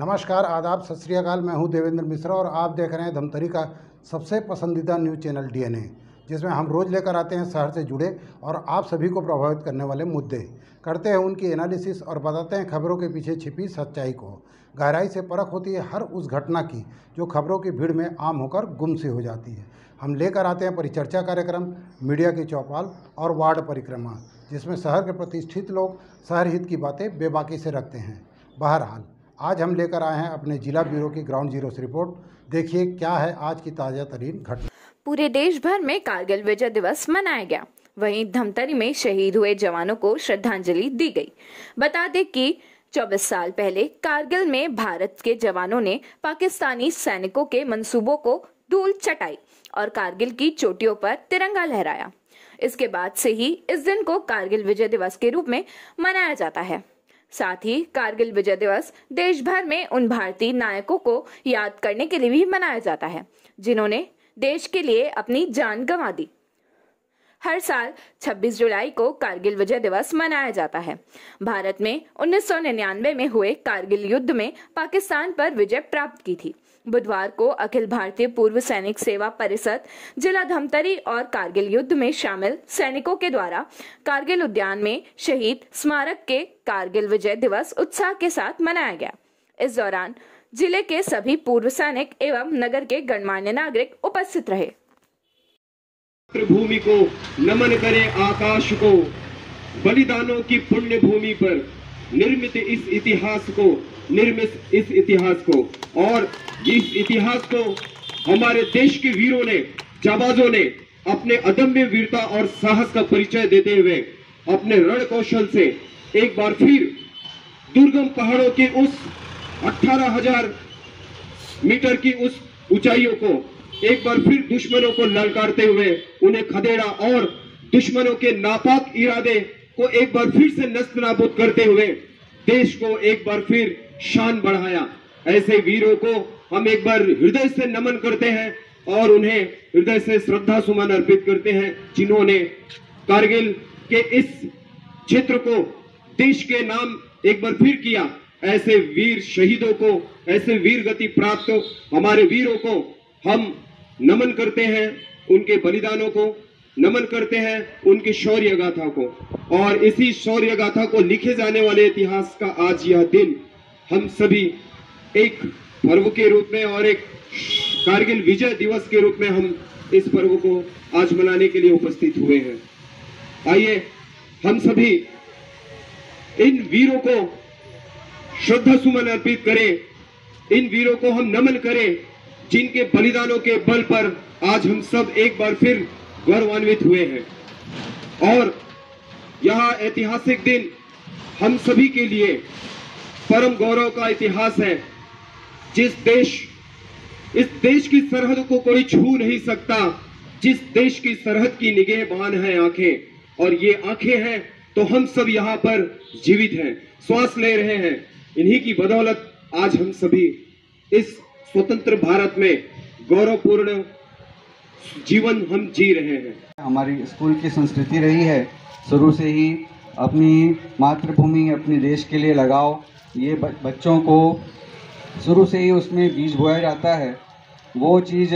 नमस्कार, आदाब, सत श्री अकाल। मैं हूं देवेंद्र मिश्रा और आप देख रहे हैं धमतरी का सबसे पसंदीदा न्यूज़ चैनल डीएनए, जिसमें हम रोज़ लेकर आते हैं शहर से जुड़े और आप सभी को प्रभावित करने वाले मुद्दे, करते हैं उनकी एनालिसिस और बताते हैं खबरों के पीछे छिपी सच्चाई को। गहराई से परख होती है हर उस घटना की जो खबरों की भीड़ में आम होकर गुम सी हो जाती है। हम लेकर आते हैं परिचर्चा कार्यक्रम, मीडिया की चौपाल और वार्ड परिक्रमा, जिसमें शहर के प्रतिष्ठित लोग शहर हित की बातें बेबाकी से रखते हैं। बहरहाल, आज हम लेकर आए हैं अपने जिला ब्यूरो की ग्राउंड जीरो से रिपोर्ट। देखिए क्या है आज की ताज़ा तरीन घटना। पूरे देश भर में कारगिल विजय दिवस मनाया गया। वहीं धमतरी में शहीद हुए जवानों को श्रद्धांजलि दी गई। बता दें कि 24 साल पहले कारगिल में भारत के जवानों ने पाकिस्तानी सैनिकों के मंसूबों को धूल चटाई और कारगिल की चोटियों पर तिरंगा लहराया। इसके बाद से ही इस दिन को कारगिल विजय दिवस के रूप में मनाया जाता है। साथ ही कारगिल विजय दिवस देश भर में उन भारतीय नायकों को याद करने के लिए भी मनाया जाता है जिन्होंने देश के लिए अपनी जान गंवा दी। हर साल 26 जुलाई को कारगिल विजय दिवस मनाया जाता है। भारत में 1999 में हुए कारगिल युद्ध में पाकिस्तान पर विजय प्राप्त की थी। बुधवार को अखिल भारतीय पूर्व सैनिक सेवा परिषद जिला धमतरी और कारगिल युद्ध में शामिल सैनिकों के द्वारा कारगिल उद्यान में शहीद स्मारक के कारगिल विजय दिवस उत्साह के साथ मनाया गया। इस दौरान जिले के सभी पूर्व सैनिक एवं नगर के गणमान्य नागरिक उपस्थित रहे। भूमि को नमन करे आकाश को, बलिदानों की पुण्य भूमि पर निर्मित इस इतिहास को और इस इतिहास को हमारे देश के वीरों ने, जाबाजों ने अपने अदम्य वीरता और साहस का परिचय देते हुए अपने रण कौशल से एक बार फिर दुर्गम पहाड़ों के उस 18,000 मीटर की उस ऊंचाइयों को एक बार फिर दुश्मनों को ललकारते हुए उन्हें खदेड़ा और दुश्मनों के नापाक इरादे को एक बार फिर से नष्ट नाबूद करते हुए देश को एक बार फिर शान बढ़ाया। ऐसे वीरों को हम एक बार हृदय से नमन करते हैं और उन्हें हृदय से श्रद्धा सुमन अर्पित करते हैं, जिन्होंने कारगिल के इस क्षेत्र को देश के नाम एक बार फिर किया। ऐसे वीर शहीदों को, ऐसे वीर गति प्राप्त हमारे वीरों को हम नमन करते हैं, उनके बलिदानों को नमन करते हैं, उनकी शौर्य गाथा को। और इसी शौर्य गाथा को लिखे जाने वाले इतिहास का आज यह दिन हम सभी एक पर्व के रूप में और एक कारगिल विजय दिवस के रूप में हम इस पर्व को आज मनाने के लिए उपस्थित हुए हैं। आइए हम सभी इन वीरों को श्रद्धा सुमन अर्पित करें, इन वीरों को हम नमन करें, जिनके बलिदानों के बल पर आज हम सब एक बार फिर गौरवान्वित हुए हैं। और यह ऐतिहासिक दिन हम सभी के लिए परम गौरव का इतिहास है। इस देश की सरहद को कोई छू नहीं सकता, जिस देश की सरहद की निगहबान है आंखें, और ये आंखें हैं तो हम सब यहाँ पर जीवित हैं, श्वास ले रहे हैं। इन्हीं की बदौलत आज हम सभी इस स्वतंत्र भारत में गौरवपूर्ण जीवन हम जी रहे हैं। हमारी स्कूल की संस्कृति रही है शुरू से ही अपनी मातृभूमि, अपने देश के लिए लगाव, ये बच्चों को शुरू से ही उसमें बीज बोया जाता है। वो चीज़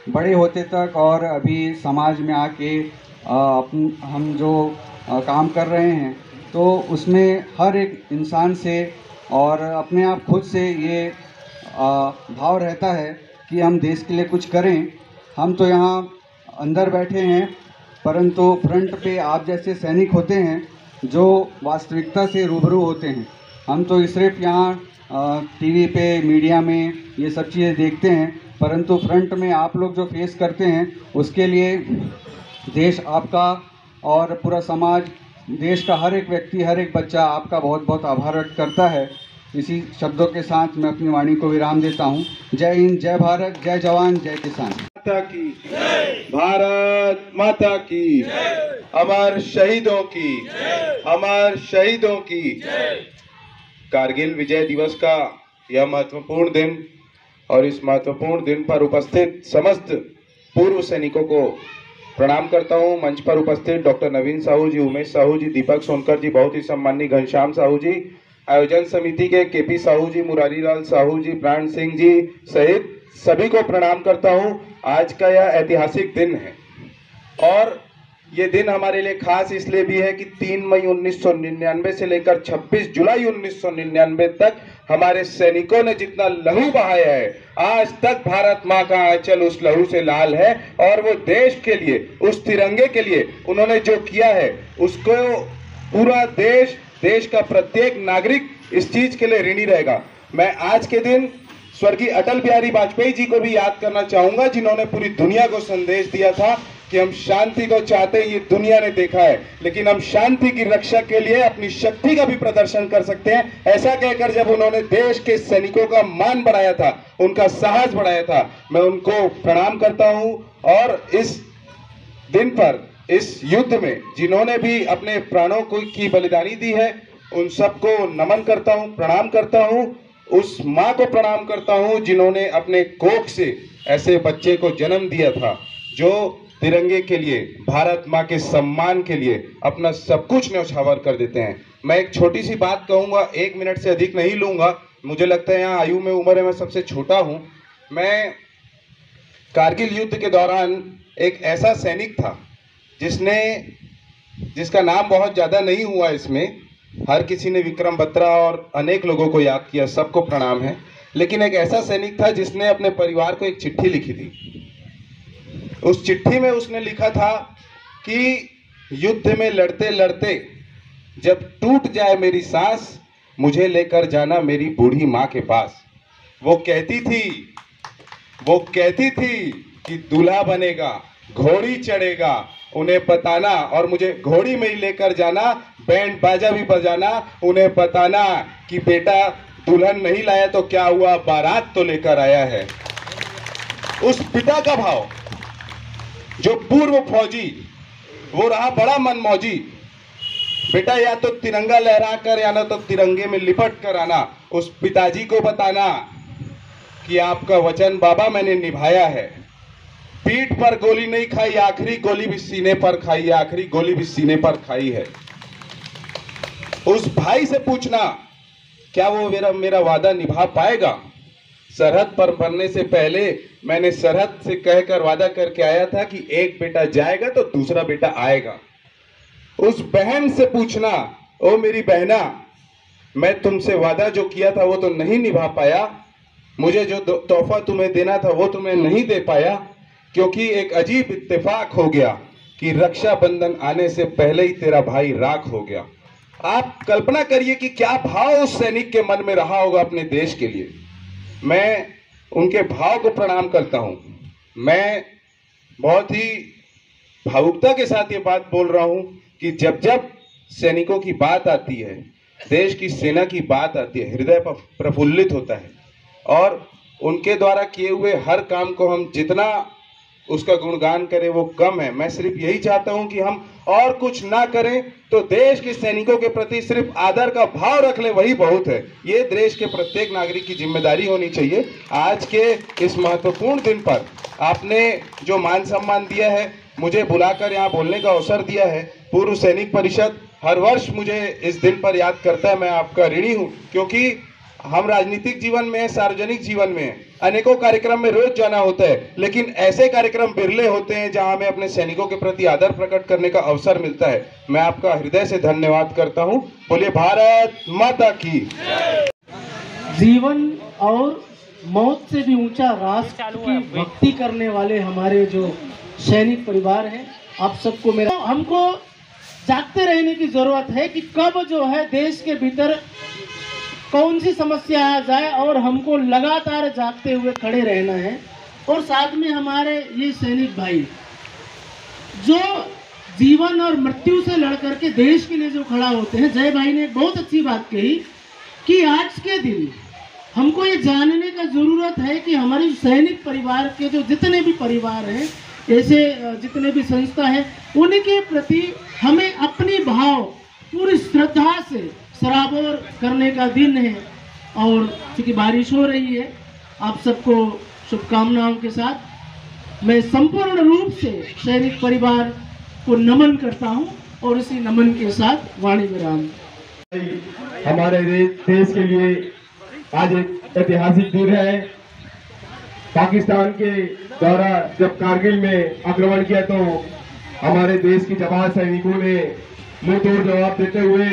बड़े होते तक और अभी समाज में आके हम जो काम कर रहे हैं तो उसमें हर एक इंसान से और अपने आप खुद से ये भाव रहता है कि हम देश के लिए कुछ करें। हम तो यहाँ अंदर बैठे हैं, परंतु फ्रंट पे आप जैसे सैनिक होते हैं जो वास्तविकता से रूबरू होते हैं। हम तो सिर्फ यहाँ टीवी पे, मीडिया में ये सब चीज़ें देखते हैं, परंतु फ्रंट में आप लोग जो फेस करते हैं उसके लिए देश आपका और पूरा समाज, देश का हर एक व्यक्ति, हर एक बच्चा आपका बहुत बहुत आभार व्यक्त करता है। इसी शब्दों के साथ मैं अपनी वाणी को विराम देता हूँ। जय हिंद, जय भारत, जय जवान, जय किसान। माता की भारत माता की, अमर शहीदों की, अमर शहीदों की। कारगिल विजय दिवस का यह महत्वपूर्ण दिन और इस महत्वपूर्ण दिन पर उपस्थित समस्त पूर्व सैनिकों को प्रणाम करता हूं। मंच पर उपस्थित डॉक्टर नवीन साहू जी, उमेश साहू जी, दीपक सोनकर जी, बहुत ही सम्माननीय घनश्याम साहू जी, आयोजन समिति के केपी साहू जी, मुरारी लाल साहू जी, प्राण सिंह जी सहित सभी को प्रणाम करता हूं। आज का यह ऐतिहासिक दिन है और ये दिन हमारे लिए खास इसलिए भी है कि 3 मई 1999 से लेकर 26 जुलाई 1999 तक हमारे सैनिकों ने जितना लहू बहाया है, आज तक भारत माँ का आंचल उस लहू से लाल है और वो देश के लिए, उस तिरंगे के लिए उन्होंने जो किया है उसको पूरा देश का प्रत्येक नागरिक इस चीज के लिए ऋणी रहेगा। मैं आज के दिन स्वर्गीय अटल बिहारी वाजपेयी जी को भी याद करना चाहूंगा, जिन्होंने पूरी दुनिया को संदेश दिया था कि हम शांति को चाहते हैं, ये दुनिया ने देखा है, लेकिन हम शांति की रक्षा के लिए अपनी शक्ति का भी प्रदर्शन कर सकते हैं। ऐसा कहकर जब उन्होंने देश के सैनिकों का मान बढ़ाया था, उनका साहस बढ़ाया था, मैं उनको प्रणाम करता हूं और इस दिन पर, इस युद्ध में जिन्होंने भी अपने प्राणों की बलिदानी दी है, उन सबको नमन करता हूं, प्रणाम करता हूं। उस माँ को प्रणाम करता हूं जिन्होंने अपने कोख से ऐसे बच्चे को जन्म दिया था, जो तिरंगे के लिए, भारत माँ के सम्मान के लिए अपना सब कुछ न्यौछावर कर देते हैं। मैं एक छोटी सी बात कहूँगा, 1 मिनट से अधिक नहीं लूँगा, मुझे लगता है यहाँ आयु में, उम्र में मैं सबसे छोटा हूँ। मैं कारगिल युद्ध के दौरान एक ऐसा सैनिक था जिसका नाम बहुत ज़्यादा नहीं हुआ इसमें, हर किसी ने विक्रम बत्रा और अनेक लोगों को याद किया, सबको प्रणाम है, लेकिन एक ऐसा सैनिक था जिसने अपने परिवार को एक चिट्ठी लिखी थी। उस चिट्ठी में उसने लिखा था कि युद्ध में लड़ते लड़ते जब टूट जाए मेरी सांस, मुझे लेकर जाना मेरी बूढ़ी माँ के पास। वो कहती थी कि दूल्हा बनेगा, घोड़ी चढ़ेगा, उन्हें बताना, और मुझे घोड़ी में ही लेकर जाना, बैंड बाजा भी बजाना, उन्हें बताना कि बेटा दुल्हन नहीं लाया तो क्या हुआ, बारात तो लेकर आया है। उस पिता का भाव, जो पूर्व फौजी, वो रहा बड़ा मनमौजी, बेटा या तो तिरंगा लहरा कर या ना तो तिरंगे में लिपट कर आना। उस पिताजी को बताना कि आपका वचन बाबा मैंने निभाया है, पीठ पर गोली नहीं खाई, आखिरी गोली भी सीने पर खाई, आखिरी गोली भी सीने पर खाई है। उस भाई से पूछना क्या वो मेरा वादा निभा पाएगा। सरहद पर मरने से पहले मैंने सरहद से कहकर वादा करके आया था कि एक बेटा जाएगा तो दूसरा बेटा आएगा। उस बहन से पूछना, ओ मेरी बहना, मैं तुमसे वादा जो किया था वो तो नहीं निभा पाया, मुझे जो तोहफा तुम्हें देना था वो तुम्हें नहीं दे पाया, क्योंकि एक अजीब इत्तेफाक हो गया कि रक्षा बंधन आने से पहले ही तेरा भाई राख हो गया। आप कल्पना करिए कि क्या भाव उस सैनिक के मन में रहा होगा अपने देश के लिए। मैं उनके भाव को प्रणाम करता हूं। मैं बहुत ही भावुकता के साथ ये बात बोल रहा हूं कि जब जब सैनिकों की बात आती है, देश की सेना की बात आती है, हृदय प्रफुल्लित होता है और उनके द्वारा किए हुए हर काम को हम जितना उसका गुणगान करें वो कम है। मैं सिर्फ यही चाहता हूं कि हम और कुछ ना करें तो देश के सैनिकों के प्रति सिर्फ आदर का भाव रख लें, वही बहुत है। ये देश के प्रत्येक नागरिक की जिम्मेदारी होनी चाहिए। आज के इस महत्वपूर्ण दिन पर आपने जो मान सम्मान दिया है, मुझे बुलाकर यहाँ बोलने का अवसर दिया है, पूर्व सैनिक परिषद हर वर्ष मुझे इस दिन पर याद करता है। मैं आपका ऋणी हूँ, क्योंकि हम राजनीतिक जीवन में, सार्वजनिक जीवन में अनेकों कार्यक्रम में रोज जाना होता है, लेकिन ऐसे कार्यक्रम बिरले होते हैं जहां हमें अपने सैनिकों के प्रति आदर प्रकट करने का अवसर मिलता है। मैं आपका हृदय से धन्यवाद करता हूं। बोलिए भारत माता की। जीवन और मौत से भी ऊंचा राष्ट्र की भक्ति करने वाले हमारे जो सैनिक परिवार हैं, आप सबको मेरा, हमको जागते रहने की जरूरत है कि कब जो है देश के भीतर कौन सी समस्या आ जाए, और हमको लगातार जागते हुए खड़े रहना है। और साथ में हमारे ये सैनिक भाई जो जीवन और मृत्यु से लड़ करके देश के लिए जो खड़ा होते हैं, जय भाई ने बहुत अच्छी बात कही कि आज के दिन हमको ये जानने का जरूरत है कि हमारे सैनिक परिवार के जो जितने भी परिवार हैं, ऐसे जितने भी संस्था हैं, उनके प्रति हमें अपनी भाव पूरी श्रद्धा से सराबोर करने का दिन है। और क्योंकि बारिश हो रही है, आप सबको शुभकामनाओं के साथ मैं संपूर्ण रूप से सैनिक परिवार को नमन करता हूं और इसी नमन के साथ वाणी विराम। हमारे देश के लिए आज एक ऐतिहासिक दिन है। पाकिस्तान के द्वारा जब कारगिल में आक्रमण किया तो हमारे देश की जवान सैनिकों ने मुंह तोड़ जवाब देते हुए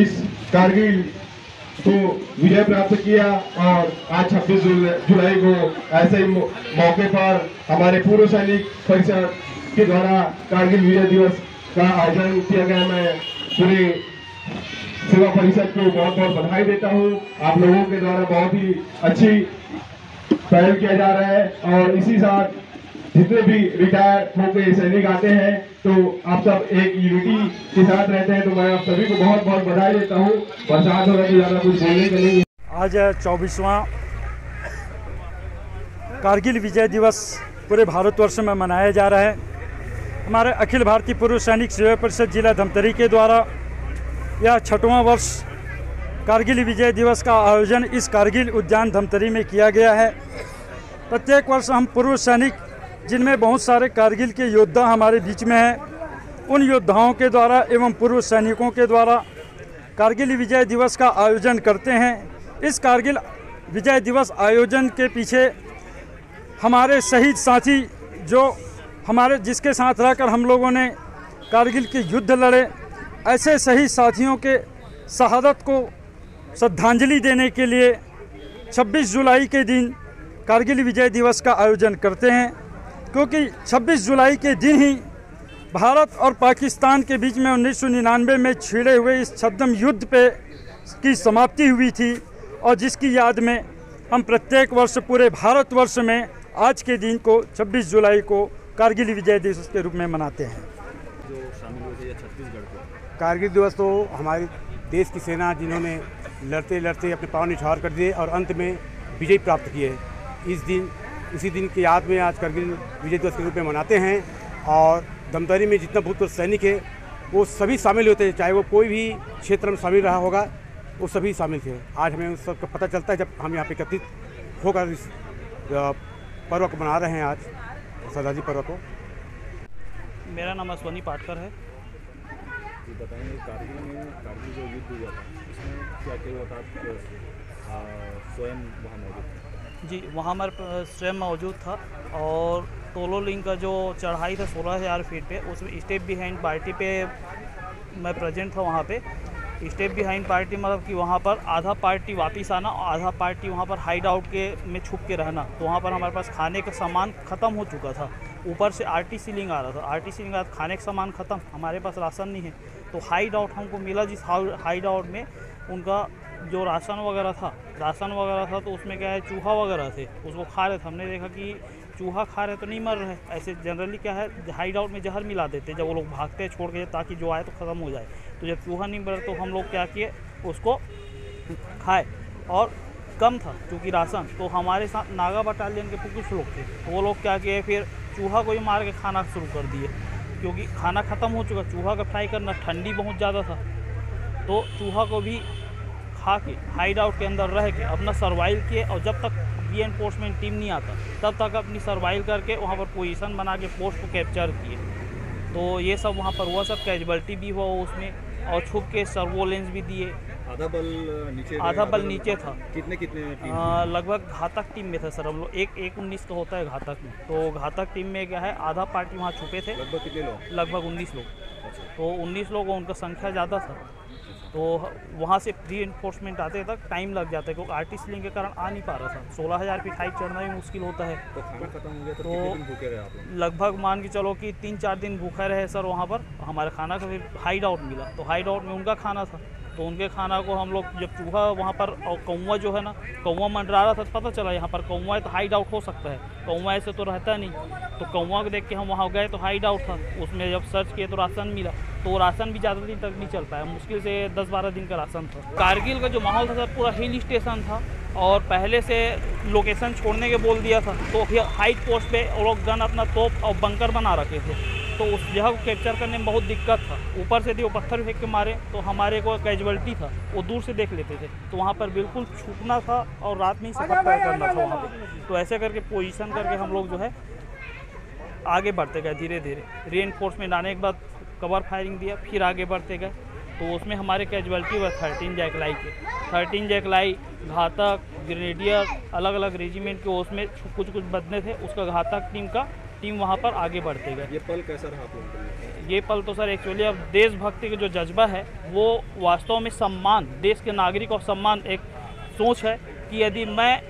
इस कारगिल को विजय प्राप्त किया। और आज 26 जुलाई को ऐसे ही मौके पर हमारे पूर्व सैनिक परिषद के द्वारा कारगिल विजय दिवस का आयोजन किया गया। मैं पूरे सेवा परिषद को बहुत बहुत बधाई देता हूँ। आप लोगों के द्वारा बहुत ही अच्छी पहल किया जा रहा है और इसी साथ जितने भी रिटायर होकर सैनिक आते हैं तो आप सब एक यूनिटी के साथ रहते हैं, तो मैं आप सभी को बहुत बहुत बधाई देता हूँ। बरसात हो रहा है, ज़्यादा कुछ बोलने का नहीं है। आज 24वां कारगिल विजय दिवस पूरे भारतवर्ष में मनाया जा रहा है। हमारे अखिल भारतीय पूर्व सैनिक सेवा परिषद जिला धमतरी के द्वारा यह 6वां वर्ष कारगिल विजय दिवस का आयोजन इस कारगिल उद्यान धमतरी में किया गया है। प्रत्येक वर्ष हम पूर्व सैनिक, जिनमें बहुत सारे कारगिल के योद्धा हमारे बीच में हैं, उन योद्धाओं के द्वारा एवं पूर्व सैनिकों के द्वारा कारगिल विजय दिवस का आयोजन करते हैं। इस कारगिल विजय दिवस आयोजन के पीछे हमारे शहीद साथी जिसके साथ रहकर हम लोगों ने कारगिल के युद्ध लड़े, ऐसे शहीद साथियों के शहादत को श्रद्धांजलि देने के लिए 26 जुलाई के दिन कारगिल विजय दिवस का आयोजन करते हैं। क्योंकि 26 जुलाई के दिन ही भारत और पाकिस्तान के बीच में 1999 में छिड़े हुए इस छद्म युद्ध की समाप्ति हुई थी और जिसकी याद में हम प्रत्येक वर्ष पूरे भारतवर्ष में आज के दिन को 26 जुलाई को कारगिल विजय दिवस के रूप में मनाते हैं। जो शामिल हुए थे छत्तीसगढ़ को कारगिल दिवस तो हमारे देश की सेना जिन्होंने लड़ते लड़ते अपने पाँव निछावर कर दिए और अंत में विजय प्राप्त किए, इसी दिन की याद में आज कारगिल विजय दिवस के रूप में मनाते हैं। और धमतरी में जितना भूतपूर्व सैनिक है वो सभी शामिल होते हैं, चाहे वो कोई भी क्षेत्र में शामिल रहा होगा, वो सभी शामिल थे। आज हमें उस सबका पता चलता है जब हम यहाँ पे एकत्रित होकर इस पर्व को मना रहे हैं, आज सरदार पर्व को। मेरा नाम अश्वनी पाटकर है। बताएंगे कारगिल जो युद्ध हुआ था उसमें क्या क्या हुआ था? आप स्वयं वहाँ मौजूद थे? जी, वहाँ हमारे स्वयं मौजूद था और टोलो लिंक का जो चढ़ाई था 16,000 फीट पे, उसमें स्टेप बिहाइंड पार्टी पे मैं प्रेजेंट था। वहाँ पे स्टेप बिहाइंड पार्टी मतलब कि वहाँ पर आधा पार्टी वापस आना और आधा पार्टी वहाँ पर हाइड आउट के में छुप के रहना। तो वहाँ पर हमारे पास खाने का सामान ख़त्म हो चुका था, ऊपर से आरटी सीलिंग आ रहा था, आरटी सीलिंग आ रहा था, खाने का सामान ख़त्म, हमारे पास राशन नहीं है। तो हाइड आउट हमको मिला, जिस हाइड आउट में उनका जो राशन वगैरह था तो उसमें क्या है, चूहा वगैरह थे, उसको खा रहे थे। हमने देखा कि चूहा खा रहे तो नहीं मर रहे, ऐसे जनरली क्या है हाइड आउट में जहर मिला देते जब वो लोग भागते हैं छोड़ के, ताकि जो आए तो ख़त्म हो जाए। तो जब चूहा नहीं मरा तो हम लोग क्या किए, उसको खाए और कम था क्योंकि राशन। तो हमारे साथ नागा बटालियन के कुछ लोग थे, तो वो लोग क्या किए, फिर चूहा को ही मार के खाना शुरू कर दिए क्योंकि खाना ख़त्म हो चुका। चूहा का फ्राई करना, ठंडी बहुत ज़्यादा था, तो चूहा को भी खा के हाइड आउट के अंदर रह के अपना सर्वाइव किए। और जब तक रीएनफोर्समेंट टीम नहीं आता तब तक अपनी सर्वाइव करके वहाँ पर पोजीशन बना के पोस्ट को कैप्चर किए। तो ये सब वहाँ पर हुआ, सब कैजुअल्टी भी हुआ उसमें, और छुप के सर्वोलेंस भी दिए। आधा बल नीचे था। कितने टीम? लगभग घातक टीम में था सर हम लोग, 1-19 का होता है घातक में। तो घातक टीम में क्या है, आधा पार्टी वहाँ छुपे थे। लगभग कितने लोग? लगभग 19 लोग। अच्छा। तो 19 लोग, उनका संख्या ज़्यादा था, तो वहाँ से रीइंफोर्समेंट आते तक टाइम लग जाता है क्योंकि आरटी सीलिंग के कारण आ नहीं पा रहा था। 16,000 फीट हाइट चढ़ना भी मुश्किल होता है। तो खाना खत्म हो गया तो कितने दिन भूखे रहे आप लोग? लगभग मान के चलो कि 3-4 दिन भूखे रहे सर वहाँ पर। हमारे खाना का फिर हाइड आउट मिला, तो हाइड आउट में उनका खाना था, तो उनके खाना को हम लोग, जब चूहा वहाँ पर और कौवा जो है ना, कौवा मंडरा रहा था, तो पता चला यहाँ पर कौवा है तो हाइड आउट हो सकता है, कौवा ऐसे तो रहता नहीं। तो कौवा को देख के हम वहाँ गए तो हाइड आउट था, उसमें जब सर्च किए तो राशन मिला। तो राशन भी ज़्यादा दिन तक नहीं चल पाया, मुश्किल से 10-12 दिन का राशन था। कारगिल का जो माहौल था सर पूरा हिल स्टेशन था और पहले से लोकेशन छोड़ने के बोल दिया था, तो फिर हाइट पोस्ट पे वो लोग गन अपना तोप और बंकर बना रखे थे, तो उस जगह को कैप्चर करने में बहुत दिक्कत था। ऊपर से वो पत्थर फेंक के मारे तो हमारे को कैजुअल्टी था, वो दूर से देख लेते थे, तो वहाँ पर बिल्कुल छुपना था और रात में ही सफर तय करना था वहाँ पे। तो ऐसे करके पोजीशन करके हम लोग जो है आगे बढ़ते गए धीरे धीरे। रीइंफोर्समेंट आने के बाद कवर फायरिंग दिया, फिर आगे बढ़ते गए। तो उसमें हमारे कैजुअलिटी हुआ 13 जैकलाई के, 13 जैकलाई, घातक, ग्रेनेडियर, अलग अलग रेजिमेंट के उसमें कुछ बंदे थे। उसका घातक टीम वहाँ पर आगे बढ़ते गए। ये पल कैसा रहा आप लोगों के लिए? ये पल तो सर एक्चुअली अब देशभक्ति का जो जज्बा है वो वास्तव में सम्मान, देश के नागरिक और सम्मान एक सोच है कि यदि मैं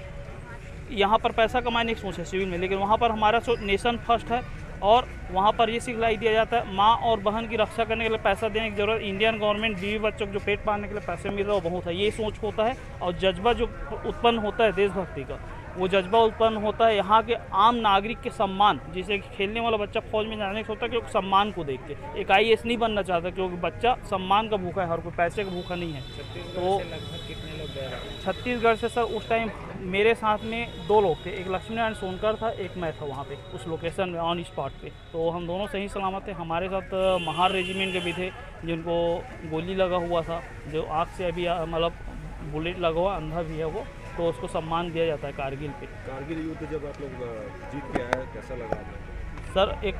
यहाँ पर पैसा कमाने की सोच है सिविल में, लेकिन वहाँ पर हमारा सोच नेशन फर्स्ट है और वहाँ पर ये सिखलाई दिया जाता है माँ और बहन की रक्षा करने के लिए पैसा देने की ज़रूरत, इंडियन गवर्नमेंट बीवी बच्चों को जो पेट पालने के लिए पैसे मिल रहा है वो बहुत है, ये सोच होता है। और जज्बा जो उत्पन्न होता है देशभक्ति का, वो जज्बा उत्पन्न होता है यहाँ के आम नागरिक के सम्मान, जिसे खिलने वाला बच्चा फौज में जाने से होता है कि सम्मान को देख के। एक IAS नहीं बनना चाहता क्योंकि बच्चा सम्मान का भूखा है, हर कोई पैसे का भूखा नहीं है। तो छत्तीसगढ़ से सर उस टाइम मेरे साथ में 2 लोग थे, एक लक्ष्मी नारायण सोनकर था, एक मैं था वहाँ पे उस लोकेशन में ऑन स्पॉट पे। तो हम दोनों सही सलामत थे। हमारे साथ महार रेजिमेंट के भी थे जिनको गोली लगा हुआ था, जो आँख से अभी मतलब बुलेट लगा हुआ, अंधा भी है वो, तो उसको सम्मान दिया जाता है कारगिल पे। कारगिल युद्ध जब आप लोग जीत के आए कैसा लगा आपको? सर एक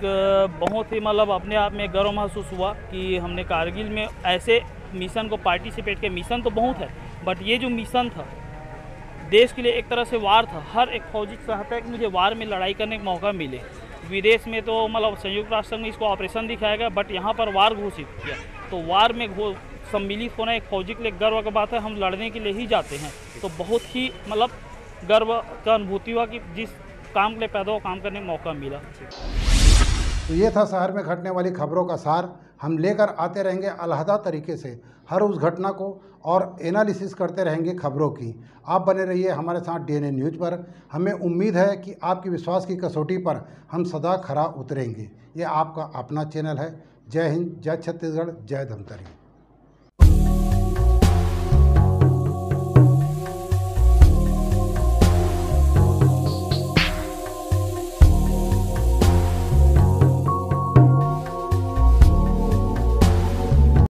बहुत ही मतलब अपने आप में गर्व महसूस हुआ कि हमने कारगिल में ऐसे मिशन को पार्टिसिपेट किया। मिशन तो बहुत है बट ये जो मिशन था देश के लिए एक तरह से वार था। हर एक फौजी चाहता है कि मुझे वार में लड़ाई करने का मौका मिले। विदेश में तो मतलब संयुक्त राष्ट्र संघ ने इसको ऑपरेशन दिखाया गया बट यहाँ पर वार घोषित किया। तो वार में सम्मिलित होना एक फौजी के लिए गर्व की बात है। हम लड़ने के लिए ही जाते हैं, तो बहुत ही मतलब गर्व का अनुभूति हुआ कि जिस काम के लिए पैदा हो काम करने का मौका मिला। तो ये था शहर में घटने वाली खबरों का सार। हम लेकर आते रहेंगे अलहदा तरीके से हर उस घटना को और एनालिसिस करते रहेंगे खबरों की। आप बने रहिए हमारे साथ DNA न्यूज़ पर। हमें उम्मीद है कि आपकी विश्वास की कसौटी पर हम सदा खरा उतरेंगे। ये आपका अपना चैनल है। जय हिंद, जय छत्तीसगढ़, जय धमतरी।